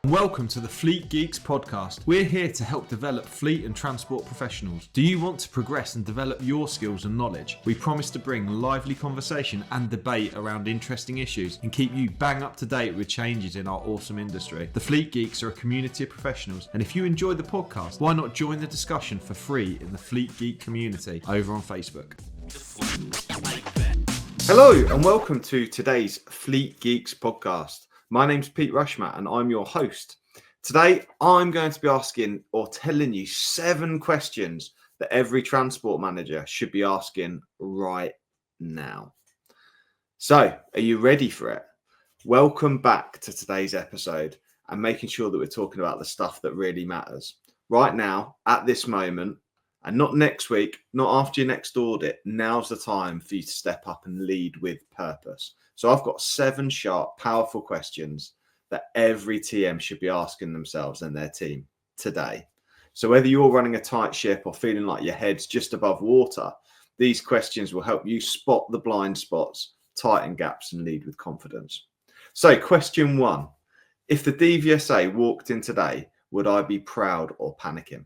Welcome to the Fleet Geeks podcast. We're here to help develop fleet and transport professionals. Do you want to progress and develop your skills and knowledge? We promise to bring lively conversation and debate around interesting issues and keep you bang up to date with changes in our awesome industry. The Fleet Geeks are a community of professionals, and if you enjoy the podcast, why not join the discussion for free in the Fleet Geek community over on Facebook. Hello and welcome to today's Fleet Geeks podcast. My name's Pete Rushmat and I'm your host. Today, I'm going to be asking or telling you 7 questions that every transport manager should be asking right now. So, are you ready for it? Welcome back to today's episode and making sure that we're talking about the stuff that really matters. Right now, at this moment, and not next week, not after your next audit, now's the time for you to step up and lead with purpose. So I've got 7 sharp, powerful questions that every TM should be asking themselves and their team today. So whether you're running a tight ship or feeling like your head's just above water, these questions will help you spot the blind spots, tighten gaps, and lead with confidence. So question 1, if the DVSA walked in today, would I be proud or panicking?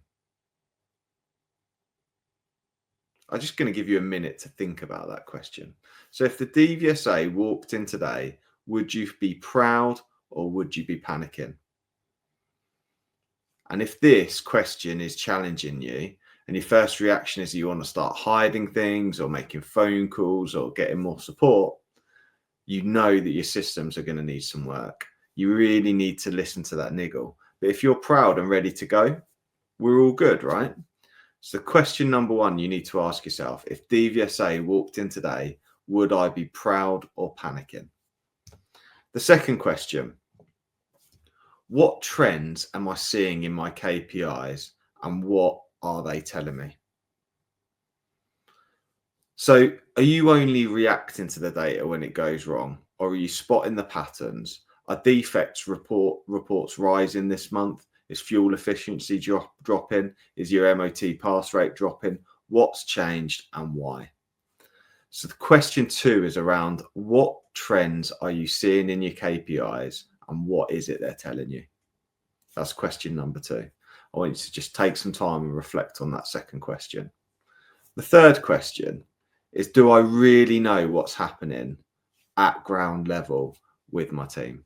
I'm just going to give you a minute to think about that question. So if the DVSA walked in today, would you be proud or would you be panicking? And if this question is challenging you and your first reaction is you want to start hiding things or making phone calls or getting more support, you know that your systems are going to need some work. You really need to listen to that niggle. But if you're proud and ready to go, we're all good, right? So question number 1, you need to ask yourself, if DVSA walked in today, would I be proud or panicking? The second question, what trends am I seeing in my KPIs and what are they telling me? So are you only reacting to the data when it goes wrong, or are you spotting the patterns? Are defects reports rising this month? Is fuel efficiency dropping? Is your MOT pass rate dropping? What's changed and why? So the question 2 is around what trends are you seeing in your KPIs and what is it they're telling you? That's question number 2. I want you to just take some time and reflect on that second question. The third question is, do I really know what's happening at ground level with my team?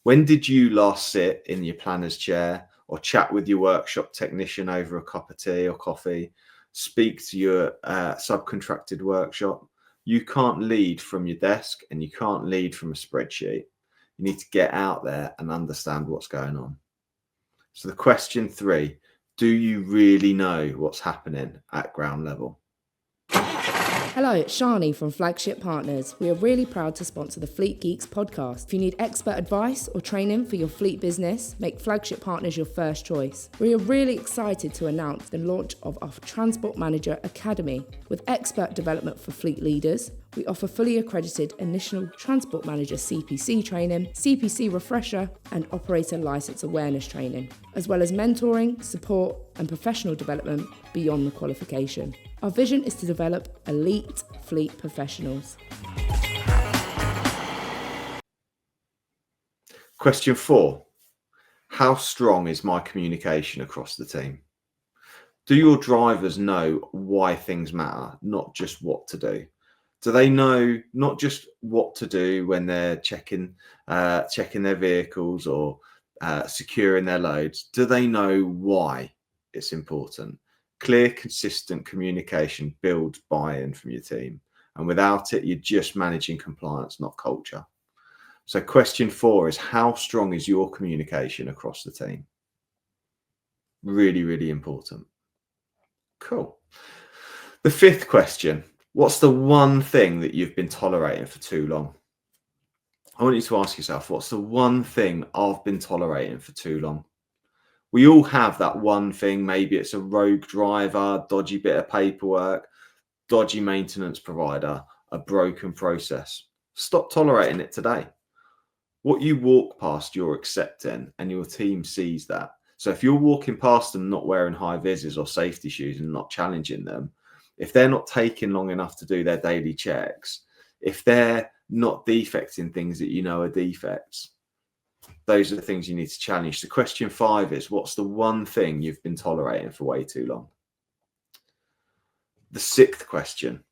When did you last sit in your planner's chair or chat with your workshop technician over a cup of tea or coffee, speak to your subcontracted workshop? You can't lead from your desk and you can't lead from a spreadsheet. You need to get out there and understand what's going on. So the question 3, do you really know what's happening at ground level? Hello, it's Shani from Flagship Partners. We are really proud to sponsor the Fleet Geeks podcast. If you need expert advice or training for your fleet business, make Flagship Partners your first choice. We are really excited to announce the launch of our Transport Manager Academy. With expert development for fleet leaders, we offer fully accredited initial Transport Manager CPC training, CPC refresher, and operator license awareness training, as well as mentoring, support, and professional development beyond the qualification. Our vision is to develop elite fleet professionals. Question 4, how strong is my communication across the team? Do your drivers know why things matter, not just what to do? Do they know not just what to do when they're checking their vehicles or securing their loads? Do they know why it's important? Clear, consistent communication builds buy-in from your team. And without it, you're just managing compliance, not culture. So question 4 is, how strong is your communication across the team? Really, really important. Cool. The 5th question, what's the one thing that you've been tolerating for too long? I want you to ask yourself, what's the one thing I've been tolerating for too long? We all have that one thing. Maybe it's a rogue driver, dodgy bit of paperwork, dodgy maintenance provider, a broken process. Stop tolerating it today. What you walk past, you're accepting, and your team sees that. So if you're walking past them not wearing high vises or safety shoes and not challenging them, if they're not taking long enough to do their daily checks, if they're not defecting things that you know are defects, Those are the things you need to challenge. So question 5 is, what's the one thing you've been tolerating for way too long? The 6th question,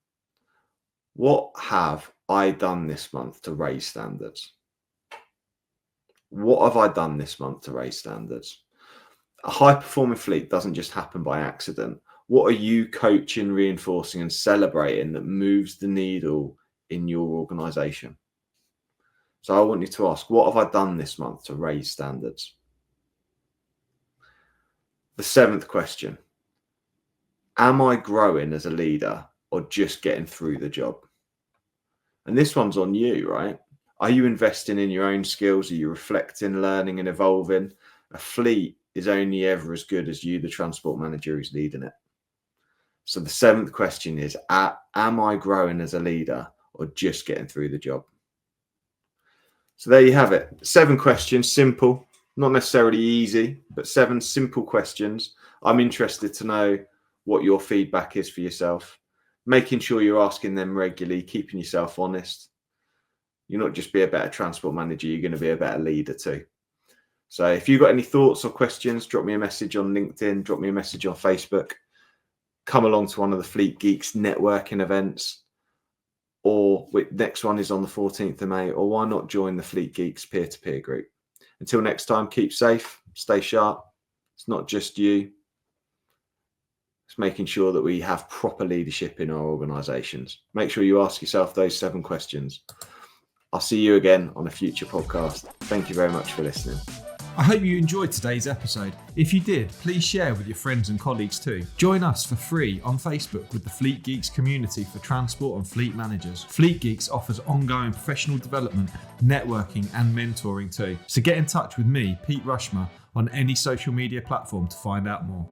what have I done this month to raise standards? What have I done this month to raise standards? A high-performing fleet doesn't just happen by accident. What are you coaching, reinforcing, and celebrating that moves the needle in your organisation? So I want you to ask, what have I done this month to raise standards? The 7th question, am I growing as a leader or just getting through the job? And this one's on you, right? Are you investing in your own skills? Are you reflecting, learning, and evolving? A fleet is only ever as good as you, the transport manager who's leading it. So the 7th question is, am I growing as a leader or just getting through the job? So there you have it. 7 questions, simple, not necessarily easy, but 7 simple questions. I'm interested to know what your feedback is for yourself, making sure you're asking them regularly, keeping yourself honest. You'll not just be a better transport manager, you're going to be a better leader too. So if you've got any thoughts or questions, drop me a message on LinkedIn, drop me a message on Facebook, come along to one of the Fleet Geeks networking events, or next one is on the 14th of May, or why not join the Fleet Geeks peer-to-peer group? Until next time, keep safe, stay sharp. It's not just you. It's making sure that we have proper leadership in our organisations. Make sure you ask yourself those 7 questions. I'll see you again on a future podcast. Thank you very much for listening. I hope you enjoyed today's episode. If you did, please share with your friends and colleagues too. Join us for free on Facebook with the Fleet Geeks community for transport and fleet managers. Fleet Geeks offers ongoing professional development, networking and mentoring too. So get in touch with me, Pete Rushmer, on any social media platform to find out more.